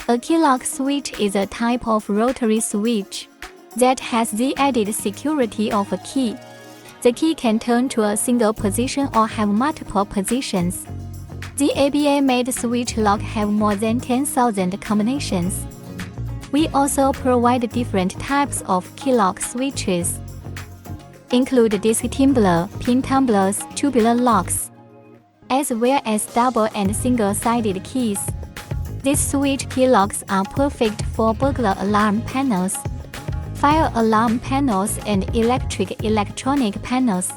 A key lock switch is a type of rotary switch that has the added security of a key. The key can turn to a single position or have multiple positions. The ABA-made switch lock have more than 10,000 combinations. We also provide different types of key lock switches, include disc tumbler, pin tumblers, tubular locks, as well as double and single-sided keys. These switch key locks are perfect for burglar alarm panels, fire alarm panels, and electronic panels.